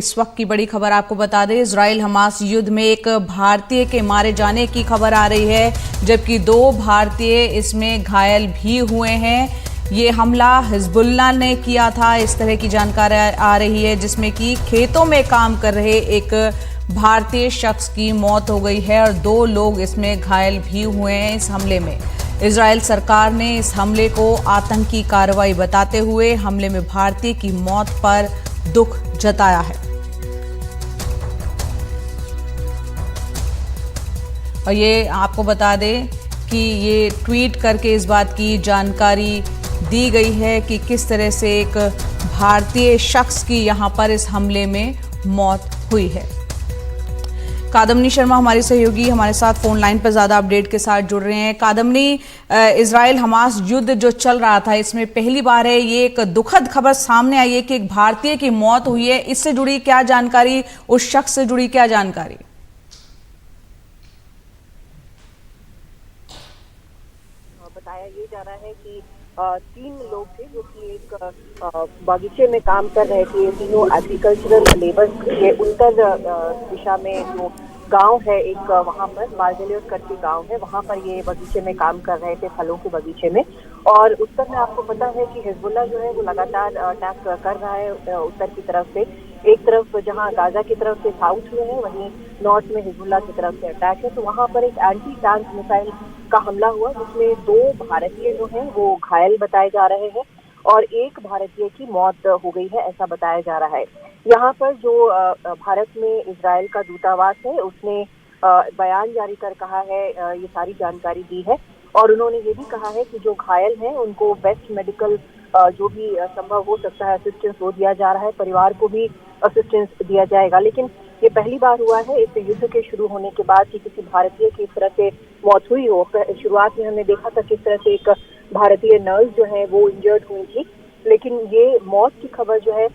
इस वक्त की बड़ी खबर आपको बता दें, इजराइल हमास युद्ध में एक भारतीय के मारे जाने की खबर आ रही है, जबकि 2 भारतीय इसमें घायल भी हुए हैं। ये हमला हिजबुल्लाह ने किया था, इस तरह की जानकारी आ रही है, जिसमें कि खेतों में काम कर रहे एक भारतीय शख्स की मौत हो गई है और 2 लोग इसमें घायल भी हुए हैं। इस हमले में इजराइल सरकार ने इस हमले को आतंकी कार्रवाई बताते हुए हमले में भारतीय की मौत पर दुख जताया है। और ये आपको बता दें कि ये ट्वीट करके इस बात की जानकारी दी गई है कि किस तरह से एक भारतीय शख्स की यहां पर इस हमले में मौत हुई है। कादम्बनी शर्मा हमारी सहयोगी हमारे साथ फोन लाइन पर ज्यादा अपडेट के साथ जुड़ रहे हैं। कादम्बनी, इजराइल हमास युद्ध जो चल रहा था, इसमें पहली बार है ये एक दुखद खबर सामने आई है कि एक भारतीय की मौत हुई है। इससे जुड़ी क्या जानकारी, उस शख्स से जुड़ी क्या जानकारी? बताया ये जा रहा है कि 3 लोग थे जो कि एक बागीचे में काम कर रहे थे। ये तीनों एग्रीकल्चरल लेबर के उत्तर दिशा में जो गांव है एक, वहां पर मार्गेलियस करके गांव है, वहां पर ये बगीचे में काम कर रहे थे, फलों के बगीचे में। और उत्तर में आपको पता है कि हिजबुल्लाह जो है वो लगातार अटैक कर रहा है उत्तर की तरफ से। एक तरफ जहां गाजा की तरफ से साउथ में है, वहीं नॉर्थ में हिजबुल्लाह की तरफ से अटैक है। तो वहां पर एक एंटी टैंक मिसाइल का हमला हुआ, जिसमें 2 भारतीय जो हैं वो घायल बताए जा रहे हैं और एक भारतीय की मौत हो गई है, ऐसा बताया जा रहा है। यहाँ पर जो भारत में इजराइल का दूतावास है, उसने बयान जारी कर कहा है, ये सारी जानकारी दी है। और उन्होंने ये भी कहा है कि जो घायल हैं उनको बेस्ट मेडिकल जो भी संभव हो सकता है असिस्टेंस वो दिया जा रहा है, परिवार को भी असिस्टेंस दिया जाएगा। लेकिन ये पहली बार हुआ है इस युद्ध के शुरू होने के बाद कि किसी भारतीय की इस तरह से मौत हुई हो। शुरुआत में हमने देखा था किस तरह से एक भारतीय नर्स जो है वो इंजर्ड हुई थी, लेकिन ये मौत की खबर जो है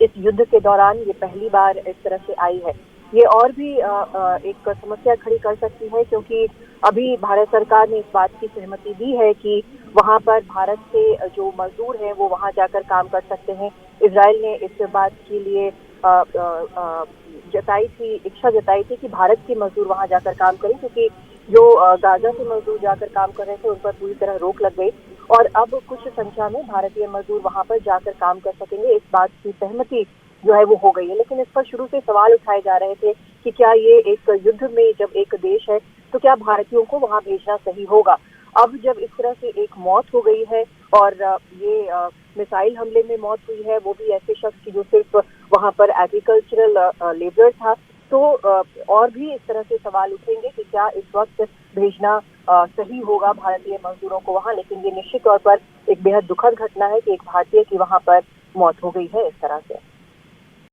इस युद्ध के दौरान ये पहली बार इस तरह से आई है। ये और भी एक समस्या खड़ी कर सकती है, क्योंकि अभी भारत सरकार ने इस बात की सहमति दी है कि वहां पर भारत से जो मजदूर हैं वो वहां जाकर काम कर सकते हैं। इजराइल ने इस बात के लिए इच्छा जताई थी कि भारत के मजदूर वहां जाकर काम करें, क्योंकि जो गाजा से मजदूर जाकर काम कर रहे थे उन पर पूरी तरह रोक लग गई और अब कुछ संख्या में भारतीय मजदूर वहां पर जाकर काम कर सकेंगे। इस बात की सहमति जो है वो हो गई है। लेकिन इस पर शुरू से सवाल उठाए जा रहे थे कि क्या ये एक युद्ध में जब एक देश है तो क्या भारतीयों को वहां भेजना सही होगा। अब जब इस तरह से एक मौत हो गई है और ये मिसाइल हमले में मौत हुई है, वो भी ऐसे शख्स की जो सिर्फ वहां पर एग्रीकल्चरल लेबर था, तो और भी इस तरह से सवाल उठेंगे कि क्या इस वक्त भेजना सही होगा भारतीय मजदूरों को वहां। लेकिन ये निश्चित तौर पर एक बेहद दुखद घटना है कि एक भारतीय की वहां पर मौत हो गई है इस तरह से।